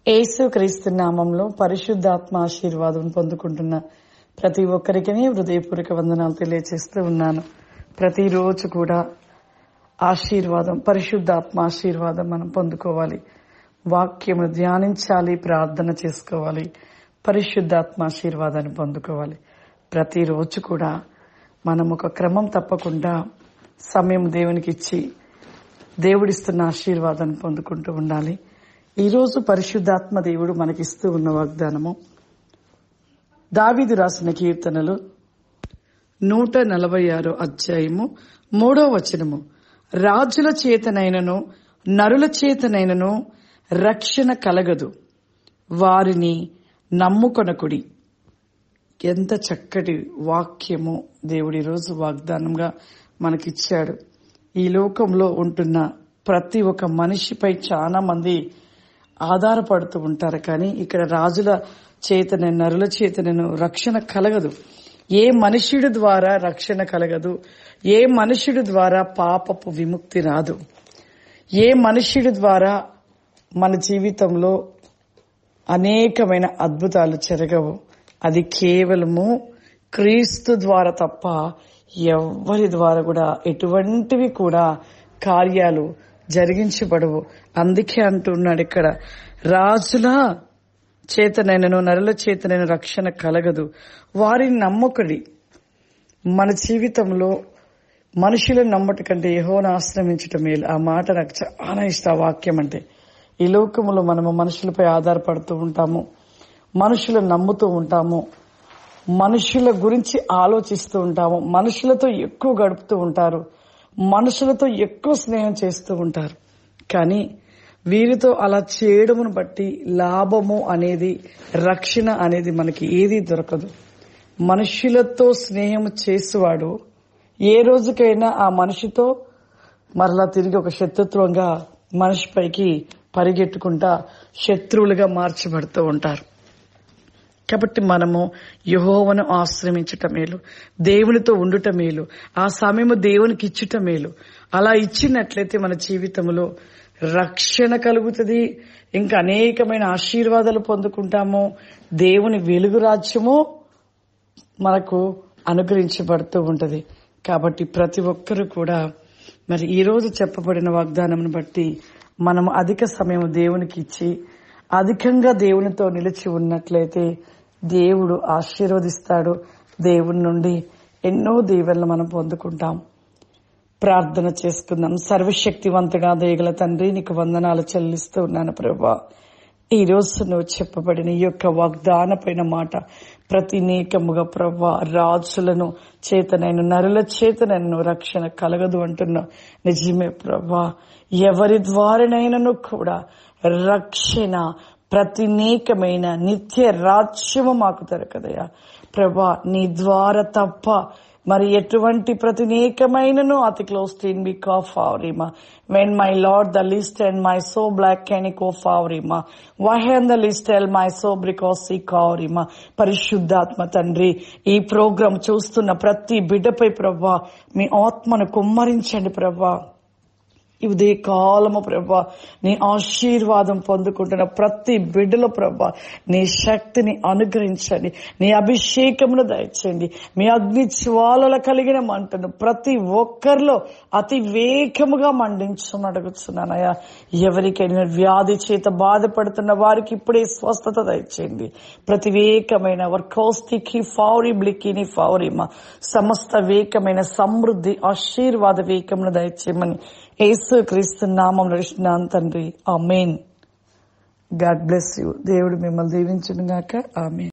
యేసుక్రీస్తు నామంలో పరిశుద్ధాత్మ ఆశీర్వాదం పొందుకుంటున్న ప్రతి ఒక్కరికి హృదయపూర్వక వందనాలు తెలియజేస్తూ ఉన్నాను. ప్రతిరోజు కూడా ఆశీర్వాదం, పరిశుద్ధాత్మ ఆశీర్వాదం మనం పొందుకోవాలి. వాక్యము ధ్యానించాలి, ప్రార్థన చేసుకోవాలి, పరిశుద్ధాత్మ ఆశీర్వాదాన్ని పొందుకోవాలి. ప్రతిరోజు కూడా మనం ఒక క్రమం తప్పకుండా సమయం దేవునికి ఇచ్చి దేవుడిస్తున్న ఆశీర్వాదాన్ని పొందుకుంటూ ఉండాలి. ఈరోజు పరిశుద్ధాత్మ దేవుడు మనకిస్తూ ఉన్న వాగ్దానము దావీదు రాసిన కీర్తనలు 146 అధ్యాయము 3వ వచనము. రాజుల చేతనైనను నరుల చేతనైనను రక్షణ కలగదు, వారిని నమ్ముకొనకుడి. ఎంత చక్కటి వాక్యము దేవుడు ఈరోజు వాగ్దానంగా మనకిచ్చాడు. ఈ లోకంలో ఉంటున్న ప్రతి ఒక్క మనిషిపై చాలా మంది ఆధారపడుతూ ఉంటారు. కానీ ఇక్కడ రాజుల చేతనే నరుల చేతనను రక్షణ కలగదు. ఏ మనుష్యుడి ద్వారా రక్షణ కలగదు, ఏ మనుష్యుడి ద్వారా పాపపు విముక్తి రాదు, ఏ మనుష్యుడి ద్వారా మన జీవితంలో అనేకమైన అద్భుతాలు జరగవు. అది కేవలము క్రీస్తు ద్వారా తప్ప ఎవ్వరి ద్వారా కూడా ఎటువంటివి కూడా కార్యాలు జరిగించబడవు. అందుకే అంటున్నాడు ఇక్కడ, రాజుల చేతనైనను నరుల చేతనైన రక్షణ కలగదు, వారిని నమ్మకుడి. మన జీవితంలో మనుషులను నమ్మట కంటే యెహోవాను ఆశ్రయించటం మేలు. ఆ మాట నాకు చాలా ఇష్టం. ఆ వాక్యం అంటే ఈ లోకంలో మనము మనుషులపై ఆధారపడుతూ ఉంటాము, మనుషులను నమ్ముతూ ఉంటాము, మనుషుల గురించి ఆలోచిస్తూ ఉంటాము, మనుషులతో ఎక్కువ గడుపుతూ ఉంటారు, మనుషులతో ఎక్కువ స్నేహం చేస్తూ ఉంటారు. కానీ వీరితో అలా చేయడమును బట్టి లాభము అనేది, రక్షణ అనేది మనకి ఏదీ దొరకదు. మనుషులతో స్నేహం చేసేవాడు ఏ రోజుకైనా ఆ మనిషితో మరలా తిరిగి ఒక శత్రుత్వంగా మనిషిపైకి పరిగెట్టుకుంటా శత్రువులుగా మార్చబడుతూ ఉంటారు. కాబట్టి మనము యెహోవాను ఆశ్రయించుట మేలు, దేవునితో ఉండుట మేలు, ఆ సమయము దేవునికి ఇచ్చుట మేలు. అలా ఇచ్చినట్లయితే మన జీవితంలో రక్షణ కలుగుతుంది, ఇంకా అనేకమైన ఆశీర్వాదాలు పొందుకుంటాము, దేవుని వెలుగు రాజ్యము మనకు అనుగ్రహించబడుతూ ఉంటది. కాబట్టి ప్రతి ఒక్కరూ కూడా మరి ఈ రోజు చెప్పబడిన వాగ్దానం బట్టి మనం అధిక సమయం దేవునికి ఇచ్చి అధికంగా దేవునితో నిలిచి ఉన్నట్లయితే దేవుడు ఆశీర్వదిస్తాడు. దేవుని నుండి ఎన్నో దీవెనలు మనం పొందుకుంటాం. ప్రార్థన చేసుకుందాం. సర్వశక్తివంతుడా దయగల తండ్రి, నీకు వందనాలు చెల్లిస్తూ ఉన్నాను ప్రభువా. ఈ రోజు నువ్వు చెప్పబడిన ఈ యొక్క వాగ్దానపైన మాట ప్రతినేకముగా ప్రభువా, రాజులను చేతనైన నరుల చేతనైన రక్షణ కలగదు అంటున్నావు. నిజమే ప్రభువా, ఎవరి ద్వారానైనను కూడా రక్షణ, ప్రతినేకమైన నిత్య రాజ్యము మాకు దొరకదయా ప్రభా. నీ ద్వారా తప్ప మరి ఎటువంటి ప్రతినేకమైనను అతి క్లోజ్ టీన్ బి కాఫావరిమా. When my Lord the least and my soul black can go favorima. Why and the least tell my soul because he kavrima. పరిశుద్ధాత్మ తండ్రి, ఈ ప్రోగ్రాం చూస్తున్న ప్రతి బిడ్డపై ప్రభా మీ ఆత్మను కుమ్మరించండి ప్రభా. ఇదే కాలము ప్రభా నీ ఆశీర్వాదం పొందుకుంటున్న ప్రతి బిడ్డలో ప్రభా నీ శక్తిని అనుగ్రహించండి, నీ అభిషేకమును దయచేయండి. మీ అగ్ని జ్వాలల కలిగిన మంటను ప్రతి ఒక్కరిలో అతి వేగముగా మండించమని అడుగుతున్నానయ్యా. ఎవరికైనా వ్యాధి చేత బాధపడుతున్న వారికి ఇప్పుడే స్వస్థత దయచేయండి. ప్రతి వేకమైన వర్కోస్తికి ఫౌరి బ్లికిని ఫౌరిమా సమస్త వేకమైన సమృద్ధి ఆశీర్వాద వేకమును దయచేయమని యేసుక్రీస్తు నామములో నడుస్తున్నాను తండ్రి. ఆమేన్. God bless you. దేవుడు మిమ్మల్ని దీవించును గాక. ఆమేన్.